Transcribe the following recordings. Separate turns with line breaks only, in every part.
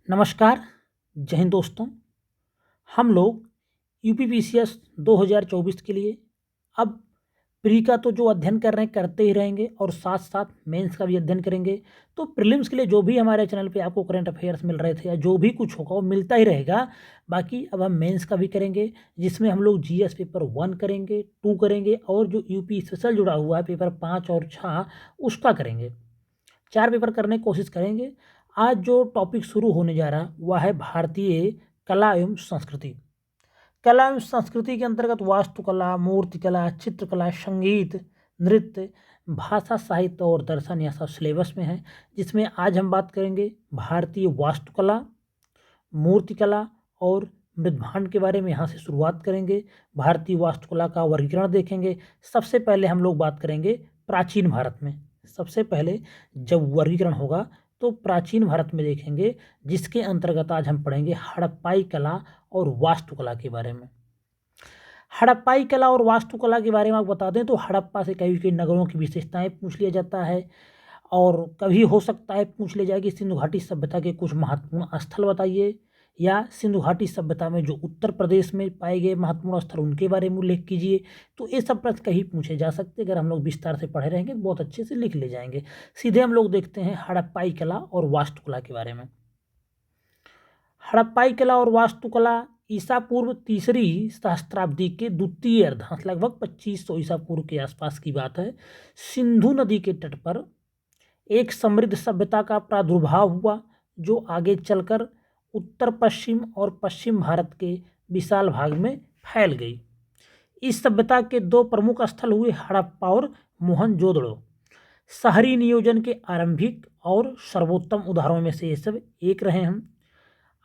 नमस्कार। जय हिंद दोस्तों। हम लोग यूपीपीसीएस 2024 के लिए अब प्री का तो जो अध्ययन कर रहे हैं करते ही रहेंगे और साथ साथ मेंस का भी अध्ययन करेंगे। तो प्रीलिम्स के लिए जो भी हमारे चैनल पे आपको करंट अफेयर्स मिल रहे थे या जो भी कुछ होगा वो मिलता ही रहेगा। बाकी अब हम मेंस का भी करेंगे, जिसमें हम लोग जीएस पेपर 1 करेंगे, 2 करेंगे और जो यूपी स्पेशल जुड़ा हुआ है पेपर 5 और 6 उसका करेंगे। 4 पेपर करने की कोशिश करेंगे। आज जो टॉपिक शुरू होने जा रहा है वह है भारतीय कला एवं संस्कृति। कला एवं संस्कृति के अंतर्गत वास्तुकला, मूर्तिकला, चित्रकला, संगीत, नृत्य, भाषा, साहित्य और दर्शन यह सब सिलेबस में है, जिसमें आज हम बात करेंगे भारतीय वास्तुकला, मूर्तिकला और मृदभांड के बारे में। यहाँ से शुरुआत करेंगे। भारतीय वास्तुकला का वर्गीकरण देखेंगे। सबसे पहले हम लोग बात करेंगे प्राचीन भारत में। सबसे पहले जब वर्गीकरण होगा तो प्राचीन भारत में देखेंगे, जिसके अंतर्गत आज हम पढ़ेंगे हड़प्पाई कला और वास्तुकला के बारे में। हड़प्पाई कला और वास्तुकला के बारे में आप बता दें तो हड़प्पा से कई कई नगरों की विशेषताएं पूछ लिया जाता है और कभी हो सकता है पूछ लिया जाए कि सिंधु घाटी सभ्यता के कुछ महत्वपूर्ण स्थल बताइए, या सिंधु घाटी सभ्यता में जो उत्तर प्रदेश में पाए गए महत्वपूर्ण स्थल उनके बारे में उल्लेख कीजिए। तो ये सब प्रश्न कहीं पूछे जा सकते हैं। अगर हम लोग विस्तार से पढ़े रहेंगे बहुत अच्छे से लिख ले जाएंगे। सीधे हम लोग देखते हैं हड़प्पाई कला और वास्तुकला के बारे में। हड़प्पाई कला और वास्तुकला ईसा पूर्व तीसरी सहस्त्राब्दी के द्वितीय अर्धांश लगभग 2500 ईसा पूर्व के आसपास की बात है। सिंधु नदी के तट पर एक समृद्ध सभ्यता का प्रादुर्भाव हुआ, जो आगे चलकर उत्तर पश्चिम और पश्चिम भारत के विशाल भाग में फैल गई। इस सभ्यता के दो प्रमुख स्थल हुए हड़प्पा और मोहनजोदड़ो। शहरी नियोजन के आरंभिक और सर्वोत्तम उदाहरणों में से ये सब एक रहे हैं।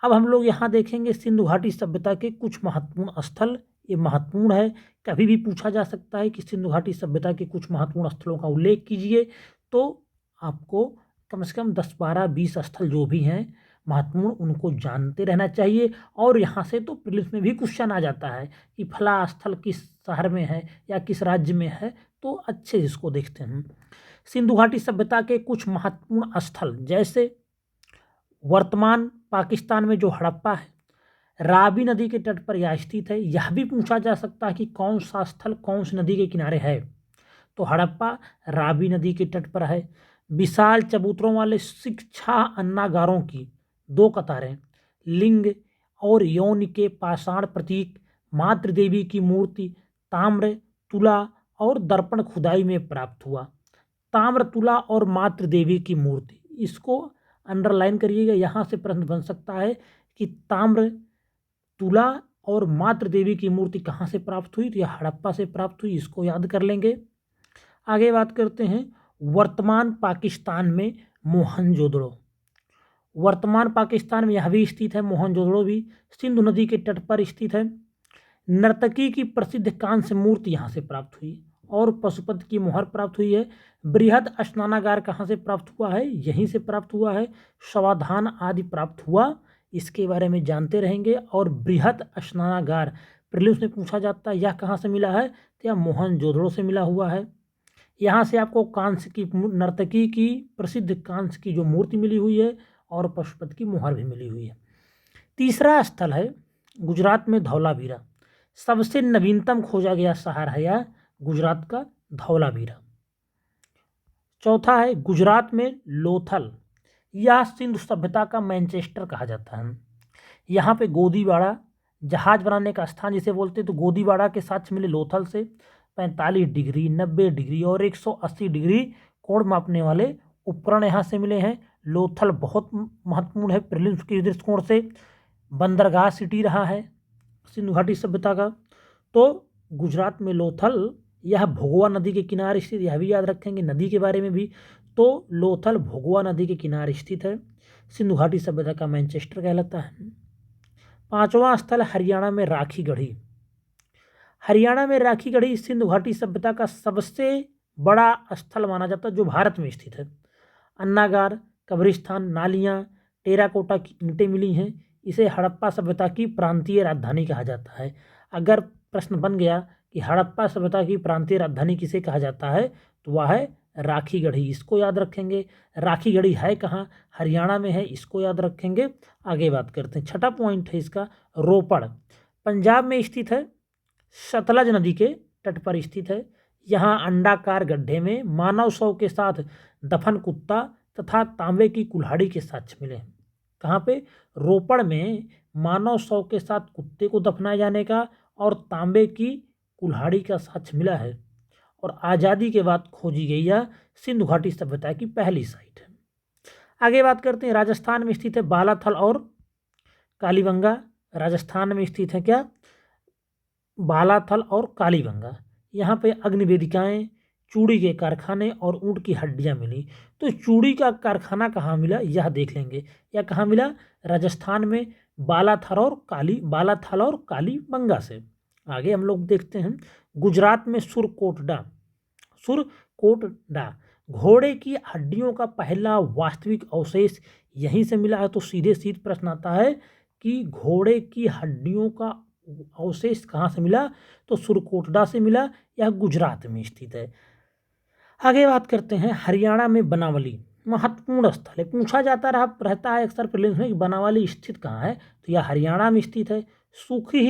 अब हम लोग यहाँ देखेंगे सिंधु घाटी सभ्यता के कुछ महत्वपूर्ण स्थल। ये महत्वपूर्ण है, कभी भी पूछा जा सकता है कि सिंधु घाटी सभ्यता के कुछ महत्वपूर्ण स्थलों का उल्लेख कीजिए। तो आपको कम से कम 10, 12, 20 स्थल जो भी हैं महत्वपूर्ण उनको जानते रहना चाहिए। और यहाँ से तो प्रीलिम्स में भी क्वेश्चन आ जाता है कि फला स्थल किस शहर में है या किस राज्य में है, तो अच्छे इसको देखते हैं। सिंधु घाटी सभ्यता के कुछ महत्वपूर्ण स्थल, जैसे वर्तमान पाकिस्तान में जो हड़प्पा है, रावी नदी के तट पर यह स्थित है। यह भी पूछा जा सकता है कि कौन सा स्थल कौन सी नदी के किनारे है, तो हड़प्पा रावी नदी के तट पर है। विशाल चबूतरों वाले शिक्षा अन्नागारों की 2 कतारें, लिंग और यौन के पाषाण प्रतीक, मातृ देवी की मूर्ति, ताम्र, तुला और दर्पण खुदाई में प्राप्त हुआ। ताम्र, तुला और मातृ देवी की मूर्ति, इसको अंडरलाइन करिएगा। यहाँ से प्रश्न बन सकता है कि ताम्र, तुला और मातृ देवी की मूर्ति कहाँ से प्राप्त हुई, तो यह हड़प्पा से प्राप्त हुई, इसको याद कर लेंगे। आगे बात करते हैं वर्तमान पाकिस्तान में मोहनजोदड़ो। वर्तमान पाकिस्तान में यह भी स्थित है, मोहनजोदड़ो भी सिंधु नदी के तट पर स्थित है। नर्तकी की प्रसिद्ध कांस्य मूर्ति यहाँ से प्राप्त हुई और पशुपति की मोहर प्राप्त हुई है। बृहद स्नानागार कहाँ से प्राप्त हुआ है, यहीं से प्राप्त हुआ है। समाधान आदि प्राप्त हुआ, इसके बारे में जानते रहेंगे। और बृहद स्नानागार प्रीलिम्स में पूछा जाता है, यह कहाँ से मिला है, तो यह मोहनजोदड़ो से मिला हुआ है। यहाँ से आपको कांस्य की नर्तकी की प्रसिद्ध कांस्य की जो मूर्ति मिली हुई है और पशुपति की मोहर भी मिली हुई है। तीसरा स्थल है गुजरात में धौलावीरा। सबसे नवीनतम खोजा गया शहर है यह गुजरात का धौलावीरा। चौथा है गुजरात में लोथल। यह सिंधु सभ्यता का मैनचेस्टर कहा जाता है। यहाँ पे गोदीवाड़ा जहाज बनाने का स्थान जिसे बोलते हैं, तो गोदीवाड़ा के साथ मिले लोथल से 45 डिग्री, 90 डिग्री और 180 डिग्री कोण मापने वाले उपकरण यहाँ से मिले हैं। लोथल बहुत महत्वपूर्ण है प्रीलिम्स के दृष्टिकोण से। बंदरगाह सिटी रहा है सिंधु घाटी सभ्यता का। तो गुजरात में लोथल, यह भोगवा नदी के किनारे स्थित, यह भी याद रखेंगे नदी के बारे में भी। तो लोथल भोगवा नदी के किनारे स्थित है, सिंधु घाटी सभ्यता का मैनचेस्टर कहलाता है। 5वां स्थल हरियाणा में राखी गढ़ी। हरियाणा में राखी गढ़ी सिंधु घाटी सभ्यता का सबसे बड़ा स्थल माना जाता है जो भारत में स्थित है। अन्नागार, कब्रिस्तान, नालियाँ, टेराकोटा की ईंटें मिली हैं। इसे हड़प्पा सभ्यता की प्रांतीय राजधानी कहा जाता है। अगर प्रश्न बन गया कि हड़प्पा सभ्यता की प्रांतीय राजधानी किसे कहा जाता है, तो वह है राखी गढ़ी, इसको याद रखेंगे। राखी गढ़ी है कहाँ? हरियाणा में है, इसको याद रखेंगे। आगे बात करते हैं, छठा पॉइंट है इसका रोपड़, पंजाब में स्थित है, सतलज नदी के तट पर स्थित है। यहाँ अंडाकार गड्ढे में मानव शव के साथ दफन कुत्ता तथा तांबे की कुल्हाड़ी के साक्ष्य मिले हैं। कहाँ पे? रोपड़ में मानव शव के साथ कुत्ते को दफनाए जाने का और तांबे की कुल्हाड़ी का साक्ष्य मिला है। और आज़ादी के बाद खोजी गई यह सिंधु घाटी सभ्यता की पहली साइट है। आगे बात करते हैं, राजस्थान में स्थित है बालाथल और कालीबंगा। राजस्थान में स्थित है क्या? बालाथल और कालीबंगा। यहाँ पे अग्नि वेदिकाएँ, चूड़ी के कारखाने और ऊँट की हड्डियाँ मिली। तो चूड़ी का कारखाना कहाँ मिला यह देख लेंगे। यह कहाँ मिला? राजस्थान में बालाथल और कालीबंगा से। आगे हम लोग देखते हैं, गुजरात में सुरकोटडा घोड़े की हड्डियों का पहला वास्तविक अवशेष यहीं से मिला है। तो सीधे प्रश्न आता है कि घोड़े की हड्डियों का अवशेष कहाँ से मिला? तो सुरकोटडा से मिला, यह गुजरात में स्थित है। आगे बात करते हैं, हरियाणा में बनावली महत्वपूर्ण स्थल है। पूछा जाता रहता है अक्सर प्रीलिम्स में कि बनावली स्थित कहाँ है, तो यह हरियाणा में स्थित है। सूखी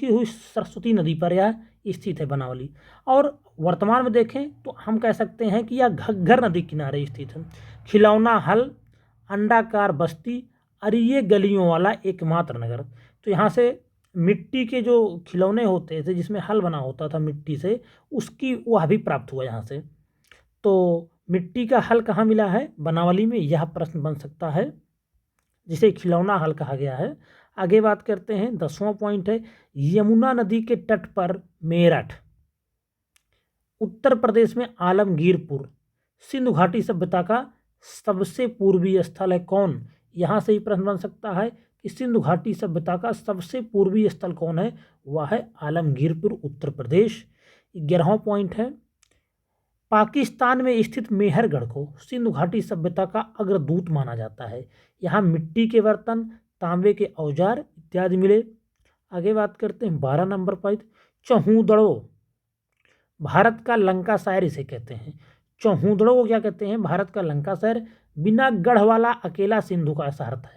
हुई सरस्वती नदी पर यह स्थित है बनावली। और वर्तमान में देखें तो हम कह सकते हैं कि यह घग्गर नदी किनारे स्थित है। खिलौना हल, अंडाकार बस्ती, अरिये गलियों वाला एकमात्र नगर। तो यहाँ से मिट्टी के जो खिलौने होते थे जिसमें हल बना होता था मिट्टी से, उसकी वह भी प्राप्त हुआ यहाँ से। तो मिट्टी का हल कहाँ मिला है? बनावली में। यह प्रश्न बन सकता है, जिसे खिलौना हल कहा गया है। आगे बात करते हैं, 10वां पॉइंट है, यमुना नदी के तट पर मेरठ। उत्तर प्रदेश में आलमगीरपुर सिंधु घाटी सभ्यता का सबसे पूर्वी स्थल है। कौन? यहाँ से ही प्रश्न बन सकता है कि सिंधु घाटी सभ्यता का सबसे पूर्वी स्थल कौन है? वह है आलमगीरपुर, उत्तर प्रदेश। 11वां पॉइंट है, पाकिस्तान में स्थित मेहरगढ़ को सिंधु घाटी सभ्यता का अग्रदूत माना जाता है। यहाँ मिट्टी के बर्तन, तांबे के औजार इत्यादि मिले। आगे बात करते हैं, 12 नंबर पॉइंट, चौहूदड़ो भारत का लंका शहर इसे कहते हैं। चौहूदड़ो को क्या कहते हैं? भारत का लंका शहर। बिना गढ़ वाला अकेला सिंधु का शहर था।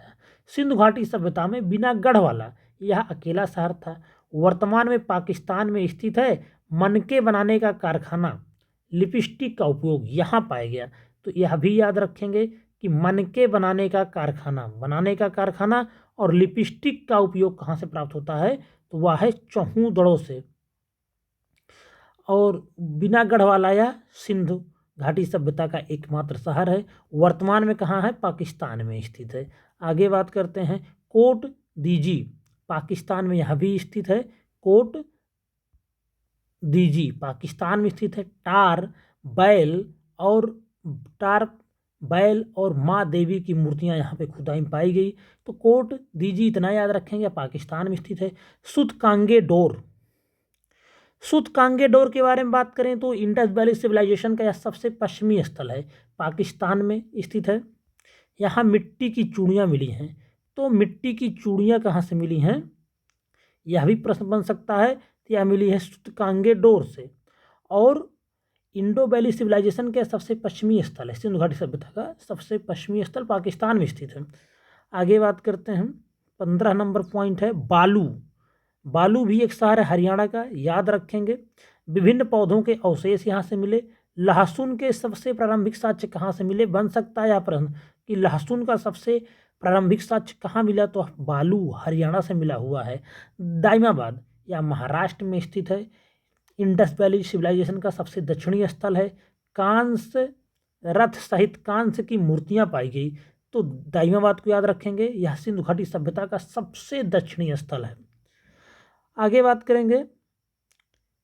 सिंधु घाटी सभ्यता में बिना गढ़ वाला यह अकेला शहर था। वर्तमान में पाकिस्तान में स्थित है। मनके बनाने का कारखाना, लिपस्टिक का उपयोग यहाँ पाया गया। तो यह भी याद रखेंगे कि मनके बनाने का कारखाना और लिपस्टिक का उपयोग कहाँ से प्राप्त होता है? तो वह है चौहूदड़ो से। और बिना गढ़ वाला यह सिंधु घाटी सभ्यता का एकमात्र शहर है। वर्तमान में कहाँ है? पाकिस्तान में स्थित है। आगे बात करते हैं, कोट दीजी पाकिस्तान में यह भी स्थित है। कोट दीजी पाकिस्तान में स्थित है। टार बैल और माँ देवी की मूर्तियां यहाँ पे खुदाई में पाई गई। तो कोट दीजी इतना याद रखेंगे, पाकिस्तान में स्थित है। सुतकांगे डोर के बारे में बात करें तो इंडस वैली सिविलाइजेशन का यह सबसे पश्चिमी स्थल है, पाकिस्तान में स्थित है। यहाँ मिट्टी की चूड़ियाँ मिली हैं। तो मिट्टी की चूड़ियाँ कहाँ से मिली हैं, यह भी प्रश्न बन सकता है। तो यह मिली है सुतकांगे डोर से। और इंडो वैली सिविलाइजेशन के सबसे पश्चिमी स्थल है, सिंधु घाटी सभ्यता का सबसे पश्चिमी स्थल पाकिस्तान में स्थित है। आगे बात करते हैं, 15 नंबर पॉइंट है, बालू भी एक शहर है हरियाणा का, याद रखेंगे। विभिन्न पौधों के अवशेष यहाँ से मिले। लहसुन के सबसे प्रारंभिक साक्ष्य कहाँ से मिले, बन सकता है यह प्रश्न कि लहसुन का सबसे प्रारंभिक साक्ष्य कहाँ मिला, तो बालू हरियाणा से मिला हुआ है। दाइमाबाद या महाराष्ट्र में स्थित है। इंडस वैली सिविलाइजेशन का सबसे दक्षिणी स्थल है। कांस्य रथ सहित कांस्य की मूर्तियां पाई गई। तो दाइमाबाद को याद रखेंगे, यह सिंधु घाटी सभ्यता का सबसे दक्षिणी स्थल है। आगे बात करेंगे,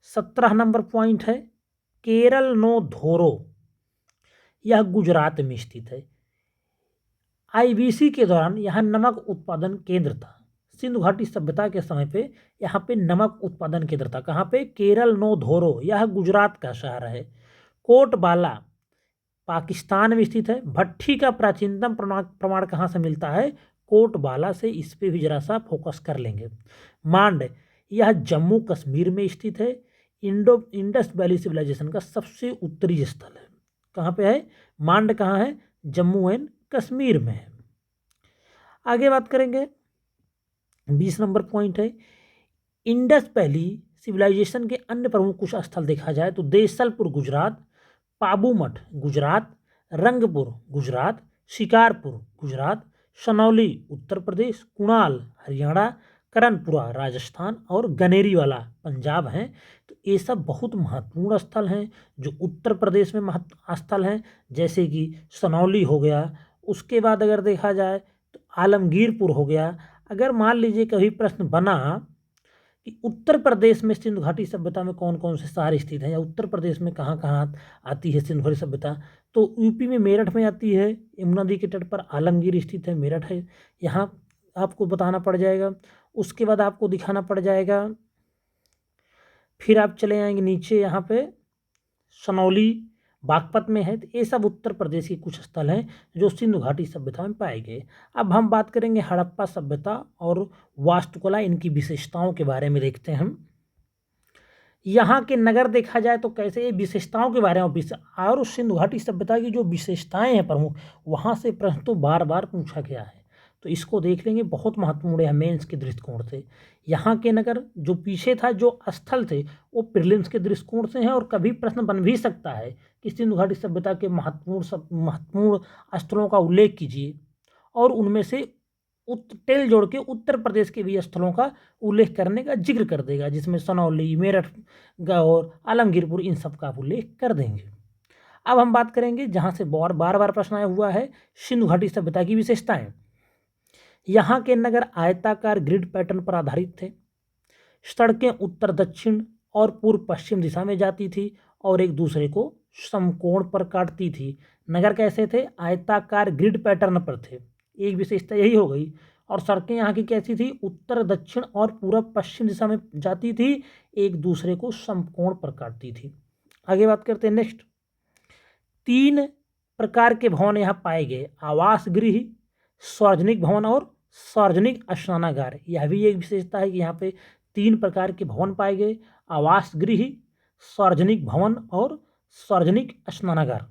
17 नंबर पॉइंट है, केरल नो धोरो, यह गुजरात में स्थित है। आईबीसी के दौरान यह नमक उत्पादन केंद्र था। सिंधु घाटी सभ्यता के समय पे यहाँ पे नमक उत्पादन केंद्र था। कहाँ पे? केरल नो धोरो, यह गुजरात का शहर है। कोटबाला पाकिस्तान में स्थित है। भट्ठी का प्राचीनतम प्रमाण कहाँ से मिलता है? कोटबाला से। इस पे भी जरा सा फोकस कर लेंगे। मांड, यह जम्मू कश्मीर में स्थित है। इंडस वैली सिविलाइजेशन का सबसे उत्तरी स्थल है। कहाँ पे है? मांड कहाँ है? जम्मू एंड कश्मीर में है। आगे बात करेंगे, 20 नंबर पॉइंट है, इंडस वैली सिविलाइजेशन के अन्य प्रमुख कुछ स्थल देखा जाए तो देसलपुर गुजरात, पाबूमठ गुजरात, रंगपुर गुजरात, शिकारपुर गुजरात, सनौली उत्तर प्रदेश, कुणाल हरियाणा, करनपुरा राजस्थान और गनेरीवाला पंजाब हैं। तो ये सब बहुत महत्वपूर्ण स्थल हैं जो उत्तर प्रदेश में महत्व स्थल हैं, जैसे कि सनौली हो गया। उसके बाद अगर देखा जाए तो आलमगीरपुर हो गया। अगर मान लीजिए कभी प्रश्न बना कि उत्तर प्रदेश में सिंधु घाटी सभ्यता में कौन कौन से शहर स्थित हैं, या उत्तर प्रदेश में कहाँ कहाँ आती है सिंधु घाटी सभ्यता, तो यूपी में मेरठ में आती है, यमुना नदी के तट पर आलमगीर स्थित है, मेरठ है, यहाँ आपको बताना पड़ जाएगा। उसके बाद आपको दिखाना पड़ जाएगा, फिर आप चले आएंगे नीचे, यहाँ पे सनौली बागपत में है। तो ये सब उत्तर प्रदेश के कुछ स्थल हैं जो सिंधु घाटी सभ्यता में पाए गए। अब हम बात करेंगे हड़प्पा सभ्यता और वास्तुकला, इनकी विशेषताओं के बारे में देखते हैं हम। यहाँ के नगर देखा जाए तो कैसे, ये विशेषताओं के बारे में और सिंधु घाटी सभ्यता की जो विशेषताएं हैं प्रमुख, वहाँ से प्रश्न तो बार बार पूछा गया है, तो इसको देख लेंगे, बहुत महत्वपूर्ण है मेंस के दृष्टिकोण से। यहाँ के नगर जो पीछे था, जो स्थल थे, वो प्रीलिम्स के दृष्टिकोण से हैं, और कभी प्रश्न बन भी सकता है कि सिंधु घाटी सभ्यता के महत्वपूर्ण स्थलों का उल्लेख कीजिए, और उनमें से टेल जोड़ के उत्तर प्रदेश के भी स्थलों का उल्लेख करने का जिक्र कर देगा, जिसमें सनौली, मेरठ, गौर, आलमगीरपुर, इन सब का उल्लेख कर देंगे। अब हम बात करेंगे जहाँ से बार बार प्रश्न आया हुआ है, सिंधु घाटी सभ्यता की विशेषताएं। यहाँ के नगर आयताकार ग्रिड पैटर्न पर आधारित थे, सड़कें उत्तर दक्षिण और पूर्व पश्चिम दिशा में जाती थी और एक दूसरे को समकोण पर काटती थी। नगर कैसे थे? आयताकार ग्रिड पैटर्न पर थे, एक विशेषता यही हो गई। और सड़कें यहाँ की कैसी थी? उत्तर दक्षिण और पूर्व पश्चिम दिशा में जाती थी, एक दूसरे को समकोण पर काटती थी। आगे बात करते हैं नेक्स्ट, 3 प्रकार के भवन यहाँ पाए गए, आवास गृह, सार्वजनिक भवन और सार्वजनिक स्नानागार। यह भी एक विशेषता है कि यहाँ पे 3 प्रकार के भवन पाए गए, आवास गृह, सार्वजनिक भवन और सार्वजनिक स्नानागार।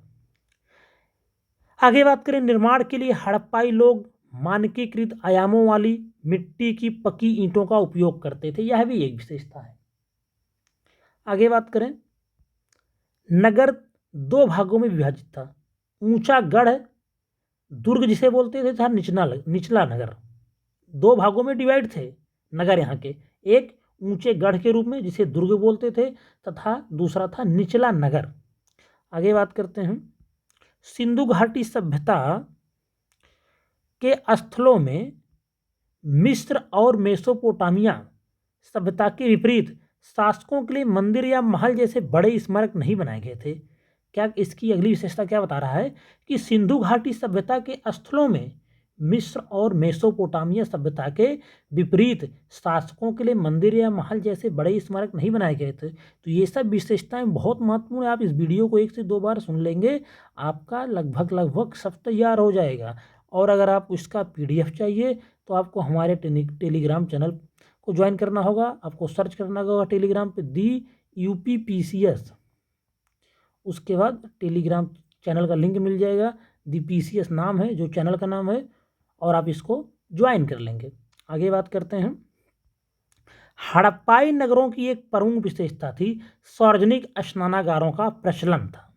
आगे बात करें, निर्माण के लिए हड़प्पाई लोग मानकीकृत आयामों वाली मिट्टी की पकी ईंटों का उपयोग करते थे, यह भी एक विशेषता है। आगे बात करें, नगर 2 भागों में विभाजित था, ऊंचा गढ़ दुर्ग जिसे बोलते थे था निचला नगर। 2 भागों में डिवाइड थे नगर यहाँ के, एक ऊंचे गढ़ के रूप में जिसे दुर्ग बोलते थे, तथा दूसरा था निचला नगर। आगे बात करते हैं, सिंधु घाटी सभ्यता के स्थलों में मिस्र और मेसोपोटामिया सभ्यता के विपरीत शासकों के लिए मंदिर या महल जैसे बड़े स्मारक नहीं बनाए गए थे। क्या इसकी अगली विशेषता क्या बता रहा है कि सिंधु घाटी सभ्यता के स्थलों में मिस्र और मेसोपोटामिया सभ्यता के विपरीत शासकों के लिए मंदिर या महल जैसे बड़े स्मारक नहीं बनाए गए थे। तो ये सब विशेषताएं बहुत महत्वपूर्ण है। आप इस वीडियो को 1 से 2 बार सुन लेंगे, आपका लगभग सब तैयार हो जाएगा। और अगर आप इसका PDF चाहिए तो आपको हमारे टेलीग्राम चैनल को ज्वाइन करना होगा। आपको सर्च करना होगा टेलीग्राम पे DUPPCS, उसके बाद टेलीग्राम चैनल का लिंक मिल जाएगा, DPCS नाम है जो चैनल का नाम है, और आप इसको ज्वाइन कर लेंगे। आगे बात करते हैं, हड़प्पाई नगरों की एक प्रमुख विशेषता थी सार्वजनिक स्नानागारों का प्रचलन था।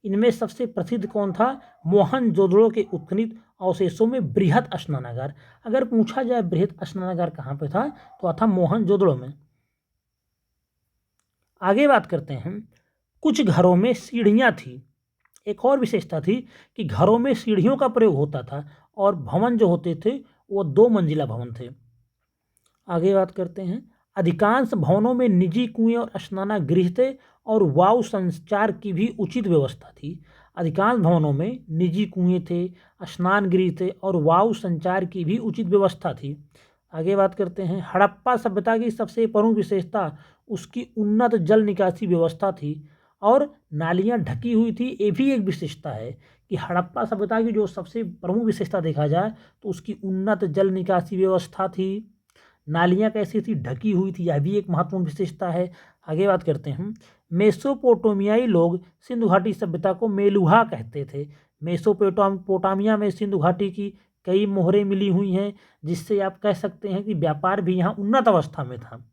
इनमें सबसे प्रसिद्ध कौन था? मोहनजोदड़ो के उत्खनन अवशेषों में बृहत स्नानागार। अगर पूछा जाए बृहत स्नानागार कहाँ पे था, तो था मोहनजोदड़ो में। आगे बात करते हैं, कुछ घरों में सीढ़ियाँ थी। एक और विशेषता थी कि घरों में सीढ़ियों का प्रयोग होता था, और भवन जो होते थे वो 2 मंजिला भवन थे। आगे बात करते हैं, अधिकांश भवनों में निजी कुएं और स्नानागृह थे, और वायु संचार की भी उचित व्यवस्था थी। अधिकांश भवनों में निजी कुएं थे, स्नान गृह थे, और वायु संचार की भी उचित व्यवस्था थी। आगे बात करते हैं, हड़प्पा सभ्यता की सबसे प्रमुख विशेषता उसकी उन्नत जल निकासी व्यवस्था थी, और नालियां ढकी हुई थी। ये भी एक विशेषता है कि हड़प्पा सभ्यता की जो सबसे प्रमुख विशेषता देखा जाए तो उसकी उन्नत जल निकासी व्यवस्था थी, नालियाँ कैसी थी, ढकी हुई थी, यह भी एक महत्वपूर्ण विशेषता है। आगे बात करते हैं, मेसोपोटामियाई लोग सिंधु घाटी सभ्यता को मेलुहा कहते थे। मेसोपोटामिया में सिंधु घाटी की कई मोहरें मिली हुई हैं, जिससे आप कह सकते हैं कि व्यापार भी यहाँ उन्नत अवस्था में था।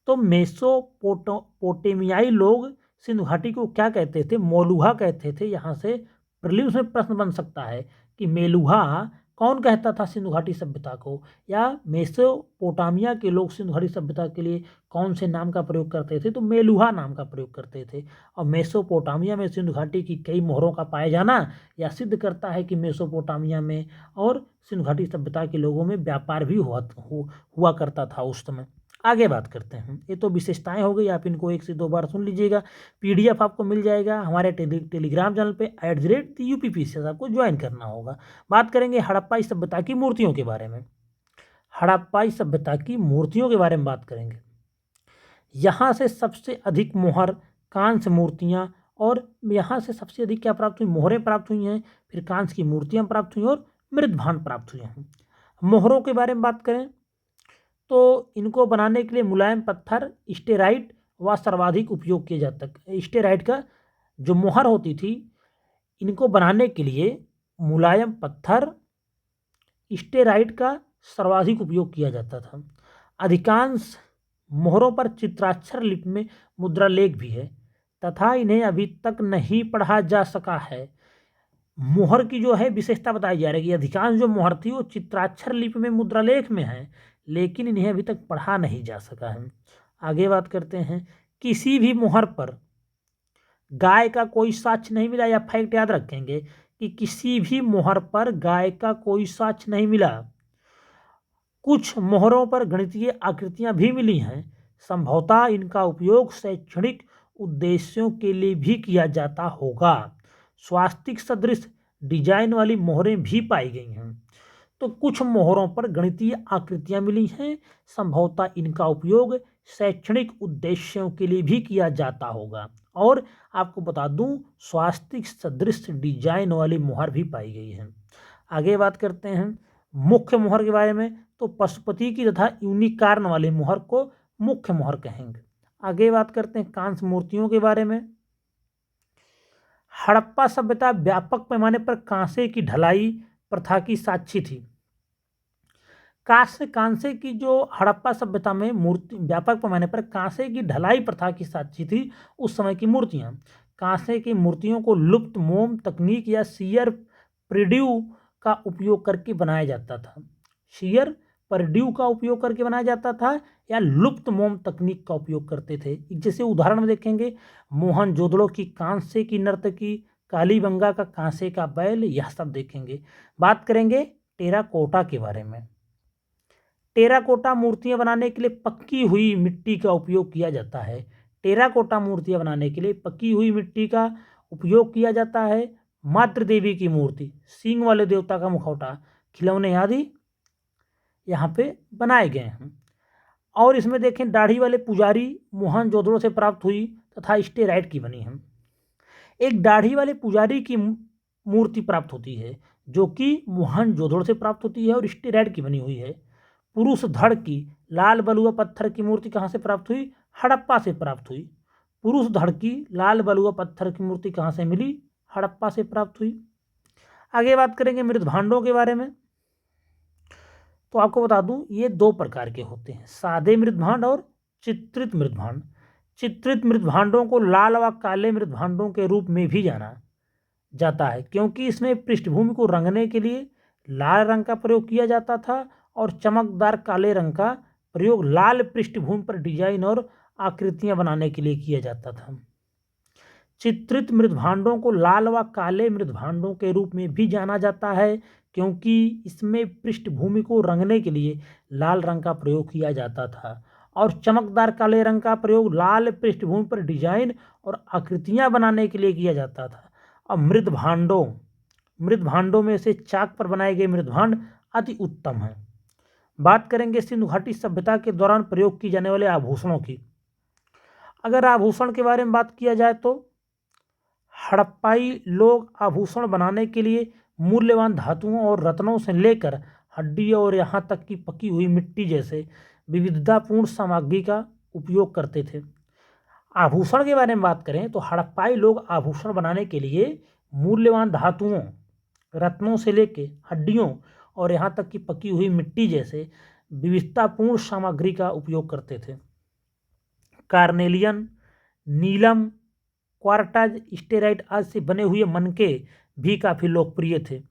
तो मेसोपोटामियाई लोग सिंधु घाटी को क्या कहते थे, मोलुहा कहते थे। यहाँ से प्रीलिम्स में प्रश्न बन सकता है कि मेलुहा कौन कहता था सिंधु घाटी सभ्यता को, या मेसोपोटामिया के लोग सिंधु घाटी सभ्यता के लिए कौन से नाम का प्रयोग करते थे, तो मेलुहा नाम का प्रयोग करते थे। और मेसोपोटामिया में सिंधु घाटी की कई मोहरों का पाया जाना यह सिद्ध करता है कि मेसोपोटामिया में और सिंधु घाटी सभ्यता के लोगों में व्यापार भी हुआ करता था उस समय। आगे बात करते हैं, ये तो विशेषताएं हो गई, आप इनको 1 से 2 बार सुन लीजिएगा। पीडीएफ आपको मिल जाएगा हमारे टेलीग्राम चैनल पे @UPPCS आपको ज्वाइन करना होगा। बात करेंगे हड़प्पाई सभ्यता की मूर्तियों के बारे में। हड़प्पाई सभ्यता की मूर्तियों के बारे में बात करेंगे। यहाँ से सबसे अधिक मोहर, कांस्य मूर्तियाँ, और यहाँ से सबसे अधिक क्या प्राप्त हुई, मोहरें प्राप्त हुई हैं, फिर कांस्य की मूर्तियाँ प्राप्त हुई और मृदभांड प्राप्त हुए हैं। मोहरों के बारे में बात करें तो इनको बनाने के लिए मुलायम पत्थर स्टेराइट व सर्वाधिक उपयोग किया जाता है। स्टेराइट का जो मोहर होती थी, इनको बनाने के लिए मुलायम पत्थर स्टेराइट का सर्वाधिक उपयोग किया जाता था। अधिकांश मोहरों पर चित्राक्षर लिपि में मुद्रा लेख भी है तथा इन्हें अभी तक नहीं पढ़ा जा सका है। मोहर की जो है विशेषता बताई जा रही है कि अधिकांश जो मोहर थी वो चित्राक्षर लिपि में मुद्रा लेख में है, लेकिन इन्हें अभी तक पढ़ा नहीं जा सका है। आगे बात करते हैं, किसी भी मोहर पर गाय का कोई साक्ष्य नहीं मिला। या फैक्ट याद रखेंगे कि किसी भी मोहर पर गाय का कोई साक्ष्य नहीं मिला। कुछ मोहरों पर गणितीय आकृतियां भी मिली हैं। संभवतः इनका उपयोग शैक्षणिक उद्देश्यों के लिए भी किया जाता होगा। स्वास्तिक सदृश डिजाइन वाली मोहरें भी पाई गई हैं। तो कुछ मोहरों पर गणितीय आकृतियां मिली हैं, संभवतः इनका उपयोग शैक्षणिक उद्देश्यों के लिए भी किया जाता होगा। और आपको बता दूं, स्वास्तिक सदृश डिजाइन वाली मोहर भी पाई गई है। आगे बात करते हैं मुख्य मोहर के बारे में। तो पशुपति की तथा यूनिकॉर्न वाली मोहर को मुख्य मोहर कहेंगे। आगे बात करते हैं कांस्य मूर्तियों के बारे में। हड़प्पा सभ्यता व्यापक पैमाने पर कांसे की ढलाई प्रथा की साक्षी थी। कांसे की जो हड़प्पा सभ्यता में मूर्ति व्यापक पैमाने पर कांसे की ढलाई प्रथा की साक्षी थी उस समय की मूर्तियां। कांसे की मूर्तियों को लुप्त मोम तकनीक या सीयर प्रिड्यू का उपयोग करके बनाया जाता था। सीयर प्रिड्यू का उपयोग करके बनाया जाता था या लुप्त मोम तकनीक का उपयोग करते थे। जैसे उदाहरण में देखेंगे, मोहनजोदड़ो की कांसे की नर्तकी, कालीबंगा का कांसे का बैल, यह सब देखेंगे। बात करेंगे टेराकोटा के बारे में। टेराकोटा मूर्तियां बनाने के लिए पक्की हुई मिट्टी का उपयोग किया जाता है। टेराकोटा मूर्तियां बनाने के लिए पक्की हुई मिट्टी का उपयोग किया जाता है। मातृ देवी की मूर्ति, सींग वाले देवता का मुखौटा, खिलौने आदि यहाँ पे बनाए गए हैं। और इसमें देखें दाढ़ी वाले पुजारी मोहनजोदड़ो से प्राप्त हुई तथा स्टेराइट की बनी है। एक दाढ़ी वाले पुजारी की मूर्ति प्राप्त होती है जो कि मोहनजोदड़ो से प्राप्त होती है और स्टेराइट की बनी हुई है। पुरुष धड़ की लाल बलुआ पत्थर की मूर्ति कहाँ से प्राप्त हुई? हड़प्पा से प्राप्त हुई। पुरुष धड़ की लाल बलुआ पत्थर की मूर्ति कहाँ से मिली? हड़प्पा से प्राप्त हुई। आगे बात करेंगे मृदभांडों के बारे में। तो आपको बता दूं, ये 2 प्रकार के होते हैं, सादे मृदभांड और चित्रित मृदभांड। चित्रित मृदभांडों को लाल व काले मृदभांडों के रूप में भी जाना जाता है, क्योंकि इसमें पृष्ठभूमि को रंगने के लिए लाल रंग का प्रयोग किया जाता था और चमकदार काले रंग का प्रयोग लाल पृष्ठभूमि पर डिजाइन और आकृतियां बनाने के लिए किया जाता था। चित्रित मृदभांडों को लाल व काले मृदभांडों के रूप में भी जाना जाता है, क्योंकि इसमें पृष्ठभूमि को रंगने के लिए लाल रंग का प्रयोग किया जाता था और चमकदार काले रंग का प्रयोग लाल पृष्ठभूमि पर डिजाइन और आकृतियां बनाने के लिए किया जाता था। और मृदभांडों में से चाक पर बनाए गए मृदभांड अति उत्तम हैं। बात करेंगे सिंधु घाटी सभ्यता के दौरान प्रयोग की जाने वाले आभूषणों की। अगर आभूषण के बारे में बात किया जाए तो हड़प्पाई लोग आभूषण बनाने के लिए मूल्यवान धातुओं और रत्नों से लेकर हड्डी और यहाँ तक कि पकी हुई मिट्टी जैसे विविधतापूर्ण सामग्री का उपयोग करते थे। आभूषण के बारे में बात करें तो हड़प्पाई लोग आभूषण बनाने के लिए मूल्यवान धातुओं, रत्नों से लेके हड्डियों और यहाँ तक कि पकी हुई मिट्टी जैसे विविधतापूर्ण सामग्री का उपयोग करते थे। कार्नेलियन, नीलम, क्वार्टाज, स्टेराइट आदि से बने हुए मनके भी काफ़ी लोकप्रिय थे।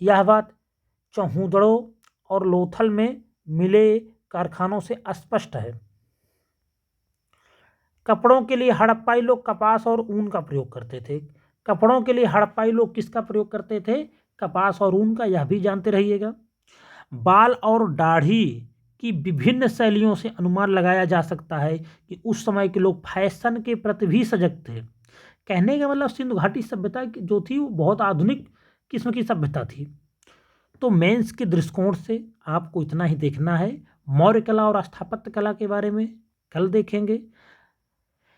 यह बात चौहूदड़ों और लोथल में मिले कारखानों से स्पष्ट है। कपड़ों के लिए हड़प्पाई लोग कपास और ऊन का प्रयोग करते थे। कपड़ों के लिए हड़प्पाई लोग किसका प्रयोग करते थे? कपास और ऊन का, यह भी जानते रहिएगा। बाल और दाढ़ी की विभिन्न शैलियों से अनुमान लगाया जा सकता है कि उस समय के लोग फैशन के प्रति भी सजग थे। कहने का मतलब सिंधु घाटी सभ्यता जो थी वो बहुत आधुनिक किस्म की सभ्यता थी। तो मेंस के दृष्टिकोण से आपको इतना ही देखना है। मौर्य कला और स्थापत्य कला के बारे में कल देखेंगे।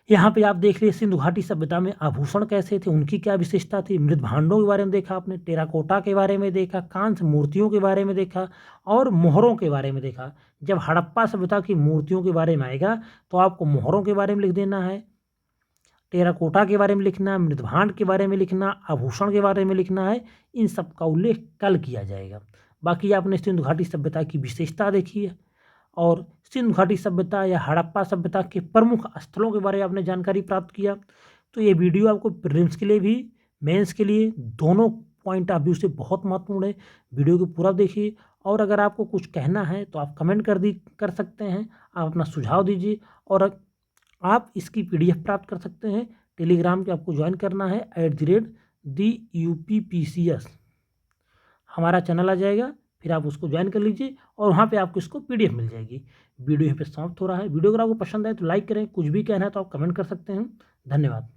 यहाँ पे आप देख लिए सिंधु घाटी सभ्यता में आभूषण कैसे थे, उनकी क्या विशेषता थी। मृत भांडों के बारे में देखा आपने, टेराकोटा के बारे में देखा, कांस्य मूर्तियों के बारे में देखा और मोहरों के बारे में देखा। जब हड़प्पा सभ्यता की मूर्तियों के बारे में आएगा तो आपको मोहरों के बारे में लिख देना है, टेराकोटा के बारे में लिखना है, मृत भांड के बारे में लिखना, आभूषण के बारे में लिखना है। इन सब का उल्लेख कल किया जाएगा। बाकी आपने सिंधु घाटी सभ्यता की विशेषता देखी है और सिंधु घाटी सभ्यता या हड़प्पा सभ्यता के प्रमुख स्थलों के बारे में आपने जानकारी प्राप्त किया। तो ये वीडियो आपको प्रीलिम्स के लिए भी मेंस के लिए दोनों पॉइंट ऑफ व्यू से बहुत महत्वपूर्ण है। वीडियो को पूरा देखिए और अगर आपको कुछ कहना है तो आप कमेंट कर सकते हैं, आप अपना सुझाव दीजिए और आप इसकी PDF प्राप्त कर सकते हैं। टेलीग्राम पे आपको ज्वाइन करना है @TheUPPCS हमारा चैनल आ जाएगा, फिर आप उसको ज्वाइन कर लीजिए और वहाँ पे आपको इसको PDF मिल जाएगी। वीडियो यहाँ पे समाप्त हो रहा है। वीडियो अगर आपको पसंद आए तो लाइक करें, कुछ भी कहना है तो आप कमेंट कर सकते हैं। धन्यवाद।